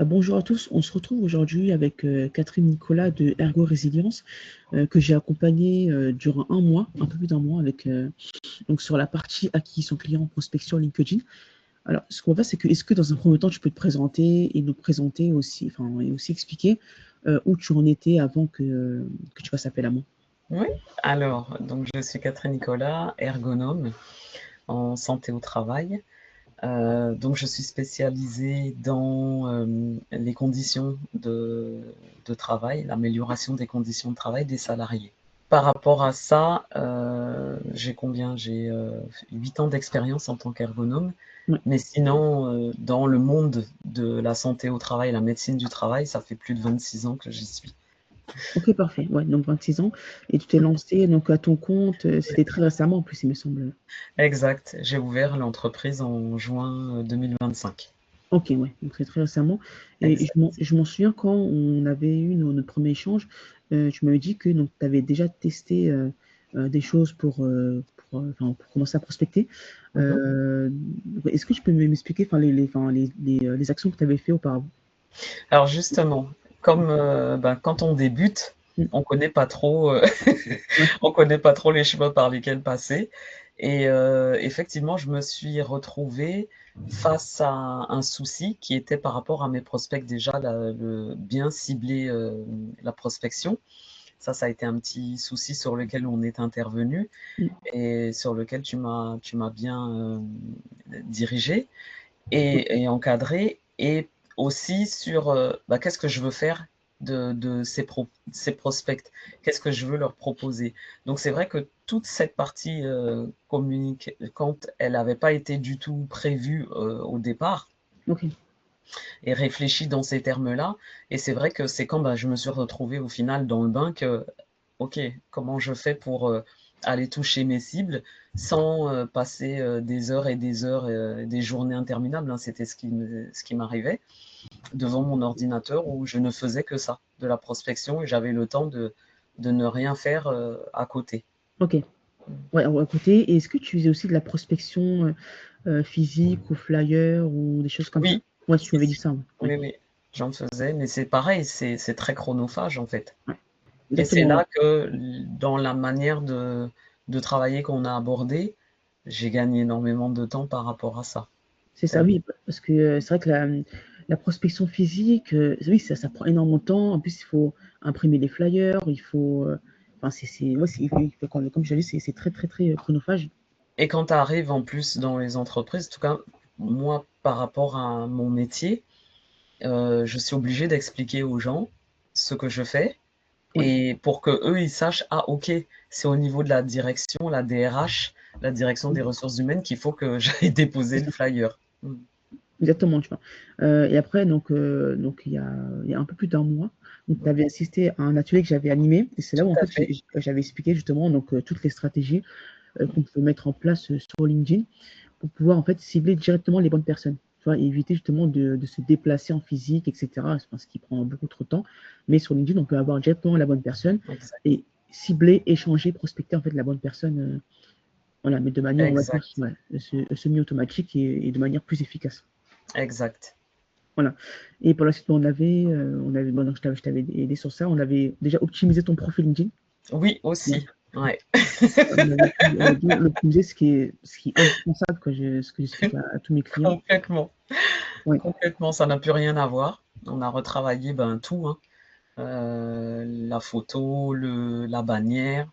Bonjour à tous, on se retrouve aujourd'hui avec Catherine Nicolas de Ergo Résilience que j'ai accompagnée durant un mois, un peu plus d'un mois, donc sur la partie acquisition client prospection LinkedIn. Alors, ce qu'on va faire, c'est que est-ce que dans un premier temps, tu peux te présenter et nous présenter aussi, enfin, et aussi expliquer où tu en étais avant que tu fasses appel à moi. Oui, alors, donc je suis Catherine Nicolas, ergonome en santé au travail. Donc je suis spécialisée dans les conditions de travail, l'amélioration des conditions de travail des salariés. Par rapport à ça, j'ai combien? J'ai 8 ans d'expérience en tant qu'ergonome. Ouais. Mais sinon, dans le monde de la santé au travail, la médecine du travail, ça fait plus de 26 ans que j'y suis. Ok, parfait. Ouais, donc 26 ans. Et tu t'es lancé donc, à ton compte, c'était très récemment en plus, il me semble. Exact, j'ai ouvert l'entreprise en juin 2025. OK, ouais, donc c'est très récemment et Exact. je m'en souviens quand on avait eu notre premier échange, tu m'avais dit que donc tu avais déjà testé, des choses enfin, pour commencer à prospecter. Mhm. Est-ce que tu peux m'expliquer enfin les actions que tu avais fait auparavant? Alors justement, comme ben, quand on débute, Mmh, on connaît pas trop, ouais, on connaît pas trop les chemins par lesquels passer. Et effectivement, je me suis retrouvée face à un souci qui était par rapport à mes prospects déjà, le bien cibler la prospection. Ça a été un petit souci sur lequel on est intervenu mmh, et sur lequel tu m'as bien dirigé ouais, et encadré, et aussi sur bah, qu'est-ce que je veux faire de ces prospects, qu'est-ce que je veux leur proposer. Donc c'est vrai que toute cette partie communique, quand elle n'avait pas été du tout prévue au départ OK, et réfléchie dans ces termes-là, et c'est vrai que c'est quand bah, je me suis retrouvée au final dans le bain que OK, comment je fais pour aller toucher mes cibles sans passer des heures et des heures, des journées interminables, hein. C'était ce qui m'arrivait devant mon ordinateur où je ne faisais que ça, de la prospection, et j'avais le temps de ne rien faire à côté. OK. Ouais, à côté et est-ce que tu faisais aussi de la prospection, physique ou flyer ou des choses comme ça? Oui, Ouais, tu si, m'avais dit si. ça, ouais, ouais, Oui, oui, j'en faisais, mais c'est pareil, c'est très chronophage en fait. ouais. Et c'est Exactement, ouais. là que, dans la manière de travailler qu'on a abordé, j'ai gagné énormément de temps par rapport à ça. C'est ça, oui, parce que, c'est vrai que la prospection physique, oui, ça prend énormément de temps. En plus, il faut imprimer les flyers, il faut, enfin, c'est ouais, il faut comme je l'ai dit, c'est très, très, très, chronophage. Et quand tu arrives en plus dans les entreprises, en tout cas, moi, par rapport à mon métier, je suis obligée d'expliquer aux gens ce que je fais, Ouais. et pour que eux ils sachent, ah OK, c'est au niveau de la direction, la DRH, la direction Mmh. des ressources humaines, qu'il faut que j'aille déposer C'est le ça, flyer. Mmh. exactement, tu vois? Et après donc il y a un peu plus d'un mois, donc tu avais assisté à un atelier que j'avais animé et c'est là Tout où en à fait fait. j'avais expliqué justement donc toutes les stratégies, qu'on pouvait mettre en place, sur LinkedIn pour pouvoir en fait cibler directement les bonnes personnes. Tu vois? Et éviter justement de se déplacer en physique et cetera, enfin, ce qui prend beaucoup trop de temps. Mais sur LinkedIn, on peut avoir directement la bonne personne Exact. et cibler, échanger, prospecter en fait la bonne personne, voilà, mais de manière, on va dire, Exact. ouais, semi-automatique et de manière plus efficace. Exact. Voilà. Et pour la suite, on avait bon, donc je t'avais aidé sur ça. On avait déjà optimisé ton profil LinkedIn. Oui, Ouais. aussi. Ouais. On avait bien l'optimisé, ce qui est indispensable, quoi, ce que j'explique à tous mes clients. Complètement. Ouais. Complètement, ça n'a plus rien à voir. On a retravaillé ben, tout, hein. La photo, la bannière.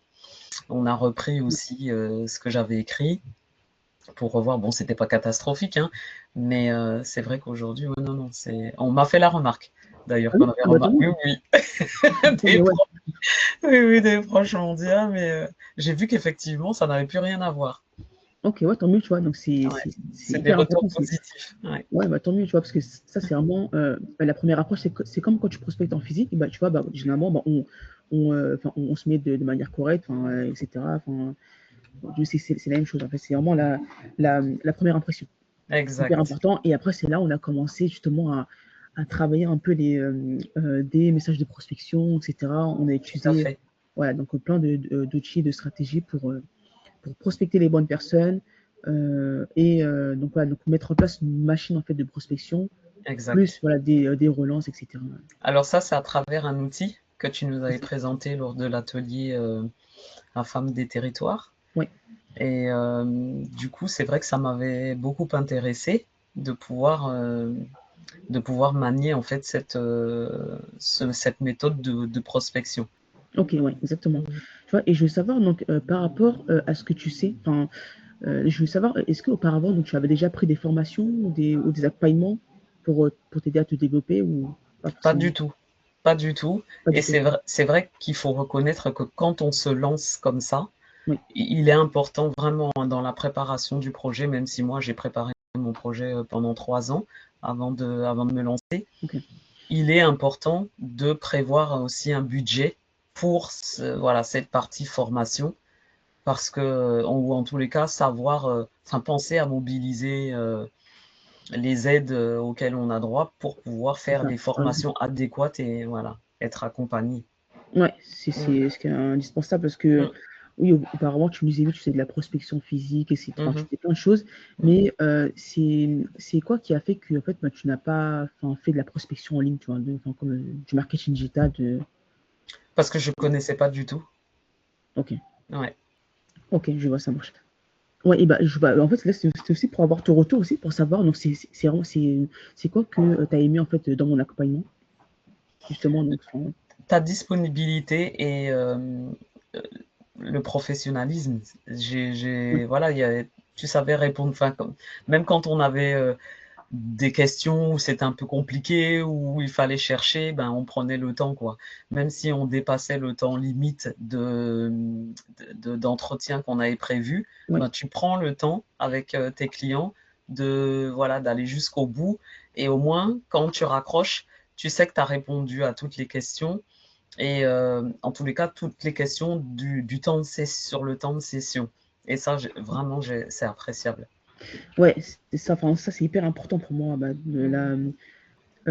On a repris aussi ce que j'avais écrit pour revoir. Bon, c'était pas catastrophique, hein, mais c'est vrai qu'aujourd'hui, ouais, non, non, on m'a fait la remarque, d'ailleurs, Ah qu'on oui? avait Ah bah, tant remarqué. mieux. Oui, oui. Mais Des ouais. proches, oui, oui, des proches m'ont dit, ah, mais j'ai vu qu'effectivement, ça n'avait plus rien à voir. OK, ouais, tant mieux, tu vois? Donc Ouais, c'est c'est des hyper retours important. positifs. Ouais, Ouais, bah, tant mieux, tu vois? Parce que ça, c'est vraiment, la première approche, c'est comme quand tu prospectes en physique, bah, tu vois, bah, généralement, bah, enfin, on se met de manière correcte, enfin, et cetera. Enfin, c'est la même chose. En fait, c'est vraiment la première impression. C'est hyper exact. important et après, c'est là où on a commencé justement à travailler un peu des messages de prospection et cetera. On a Tout à utilisé, fait. voilà, donc plein d'outils, de stratégies pour prospecter les bonnes personnes, et donc voilà, donc mettre en place une machine en fait de prospection exact. plus voilà, des relances, etc. Alors ça, c'est à travers un outil que tu nous avais présenté lors de l'atelier La femme des territoires. Oui, Et du coup, c'est vrai que ça m'avait beaucoup intéressé de pouvoir manier en fait cette méthode de prospection. ok, ouais, exactement. Mhm. Tu vois, et je veux savoir, donc, par rapport à ce que tu sais, enfin, je veux savoir, est-ce qu'auparavant, donc, tu avais déjà pris des formations ou des accompagnements pour t'aider à te développer ou pas Pas forcément? du tout, pas du tout. Pas Et du tout. c'est vrai qu'il faut reconnaître que quand on se lance comme ça, Oui, il est important vraiment dans la préparation du projet, même si moi j'ai préparé mon projet pendant 3 ans avant de me lancer. ok. Il est important de prévoir aussi un budget pour voilà, cette partie formation, parce que, ou en tous les cas, savoir, enfin, penser à mobiliser les aides auxquelles on a droit pour pouvoir C'est faire ça. les formations adéquates et voilà, être accompagné. Ouais, Mm, c'est ce qui est indispensable parce que mm, oui, auparavant, tu nous disais, oui, tu faisais de la prospection physique, et enfin, tu mhm, faisais plein de choses, mm. mais c'est quoi qui a fait que en fait, bah, tu n'as pas enfin, fait de la prospection en ligne, tu vois, enfin, comme du marketing digital, Parce que je connaissais pas du tout. ok, Ouais. ok, je vois, ça marche. Ouais, et bah, en fait, là, c'est aussi pour avoir ton retour aussi, pour savoir, donc vraiment, c'est quoi que tu as aimé en fait dans mon accompagnement, justement, donc, enfin, Ta disponibilité et le professionnalisme. ouais, Voilà, tu savais répondre. Enfin, même quand on avait des questions où c'était un peu compliqué, où il fallait chercher, ben, on prenait le temps, quoi. Même si on dépassait le temps limite d'entretien qu'on avait prévu, ouais, ben, tu prends le temps avec tes clients voilà, d'aller jusqu'au bout. Et au moins, quand tu raccroches, tu sais que tu as répondu à toutes les questions et en tous les cas, toutes les questions du temps sur le temps de session. Et ça, vraiment, c'est appréciable. ouais, c'est ça, enfin, ça, c'est hyper important pour moi, bah, la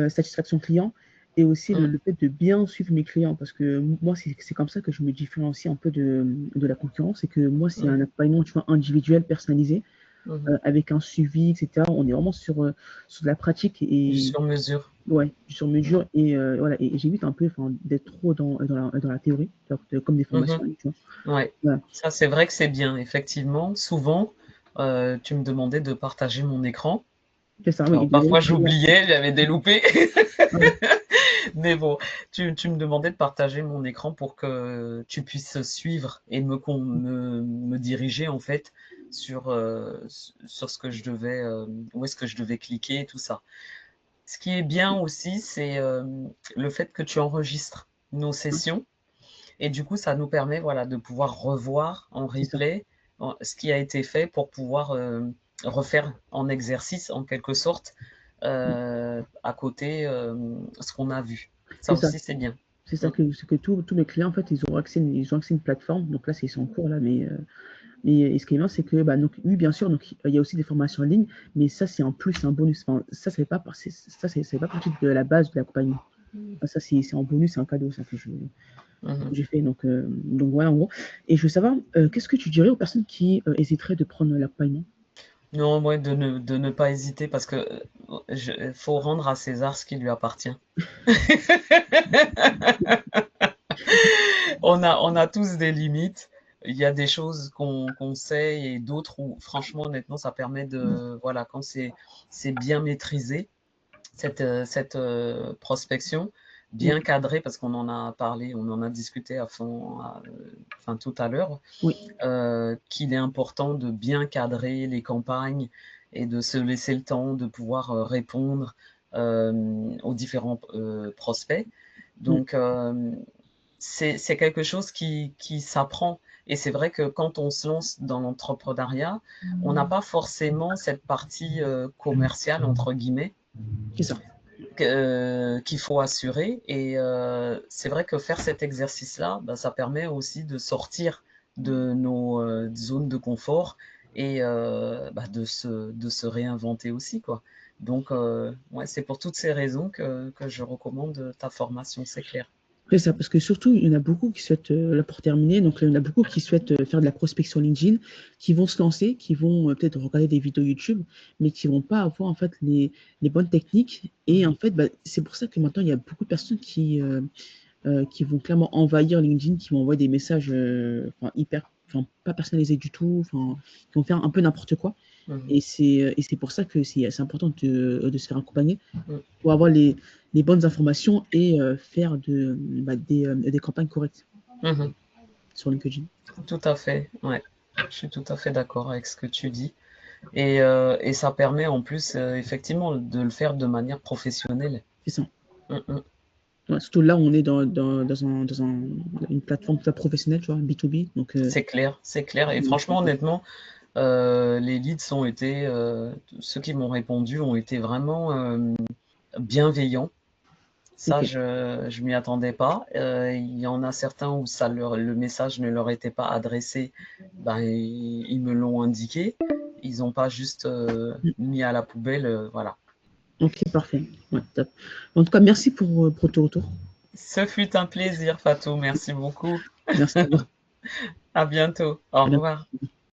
satisfaction client et aussi Mm, le fait de bien suivre mes clients parce que moi, c'est comme ça que je me différencie un peu de la concurrence. C'est que moi, c'est un mhm, accompagnement, tu vois, individuel, personnalisé, mhm. avec un suivi, etc. On est vraiment sur de la pratique Du et sur-mesure. ouais, du sur mesure. Et voilà, et j'évite un peu enfin, d'être trop dans la théorie, comme des Mhm. formations, tu vois. Ouais, Voilà. ça c'est vrai que c'est bien, effectivement. Souvent, tu me demandais de partager mon écran. C'est ça, oui. Alors parfois j'oubliais, j'avais des loupés, Ouais, mais bon, tu me demandais de partager mon écran pour que tu puisses suivre et me diriger en fait sur ce que je devais, où est-ce que je devais cliquer et tout ça. Ce qui est bien aussi, c'est le fait que tu enregistres nos ouais, sessions et du coup, ça nous permet voilà, de pouvoir revoir en c'est ça. replay ce qui a été fait pour pouvoir refaire en exercice, en quelque sorte, à côté ce qu'on a vu. C'est Ça ça. aussi, c'est bien. C'est Mm, ça que, c'est que tous mes clients, en fait, ils ont accès à une plateforme. Donc là, c'est en cours, là, mais ce qui est bien, c'est que, bah, donc, oui, bien sûr, donc, il y a aussi des formations en ligne, mais ça, c'est un plus, c'est un bonus. Enfin, ça fait pas, ça fait pas partie de la base de l'accompagnement. Enfin, ça, c'est en bonus, c'est un cadeau, ça, que mhm. j'ai fait. Donc, voilà, en gros. Et je veux savoir, qu'est-ce que tu dirais aux personnes qui hésiteraient de prendre l'accompagnement? Non, moi, de ne pas hésiter parce que faut rendre à César ce qui lui appartient. On a tous des limites. Il y a des choses qu'on sait et d'autres où, franchement, honnêtement, ça permet de, voilà, quand c'est bien maîtrisé, cette prospection, Oui, bien cadrée, parce qu'on en a parlé, on en a discuté à fond, enfin, tout à l'heure, oui, qu'il est important de bien cadrer les campagnes et de se laisser le temps de pouvoir répondre aux différents prospects. oui, Donc, c'est quelque chose qui s'apprend. Et c'est vrai que quand on se lance dans l'entrepreneuriat, on n'a pas forcément cette partie commerciale, entre guillemets, c'est ça. qu'il faut assurer. Et c'est vrai que faire cet exercice-là, bah, ça permet aussi de sortir de nos zones de confort et bah, de se réinventer aussi, quoi. Donc, ouais, c'est pour toutes ces raisons que je recommande ta formation, c'est clair. C'est ça, parce que surtout, il y en a beaucoup qui souhaitent, là pour terminer, donc il y en a beaucoup qui souhaitent faire de la prospection LinkedIn, qui vont se lancer, qui vont peut-être regarder des vidéos YouTube, mais qui vont pas avoir en fait les bonnes techniques. Et en fait, bah, c'est pour ça que maintenant, il y a beaucoup de personnes qui vont clairement envahir LinkedIn, qui vont envoyer des messages enfin, hyper, enfin, pas personnalisés du tout, enfin, qui vont faire un peu n'importe quoi. Et c'est pour ça que c'est important de se faire accompagner pour avoir les bonnes informations et faire bah, des campagnes correctes Mhm. sur LinkedIn. Tout à fait, ouais. Je suis tout à fait d'accord avec ce que tu dis. Et ça permet en plus, effectivement, de le faire de manière professionnelle. C'est ça. Mm. Ouais, surtout là, on est une plateforme très professionnelle, tu vois, B2B. Donc, C'est clair, c'est clair. Et franchement, honnêtement, les leads ont été, ceux qui m'ont répondu ont été vraiment bienveillants. Ça, ok. je m'y attendais pas. Il y en a certains où le message ne leur était pas adressé, ben, ils me l'ont indiqué. Ils n'ont pas juste mis à la poubelle, voilà. Ok, parfait. Ouais, top. En tout cas, merci pour ton retour. Ce fut un plaisir, Fatou. Merci beaucoup. Merci à vous. À bientôt. Au À bientôt. revoir.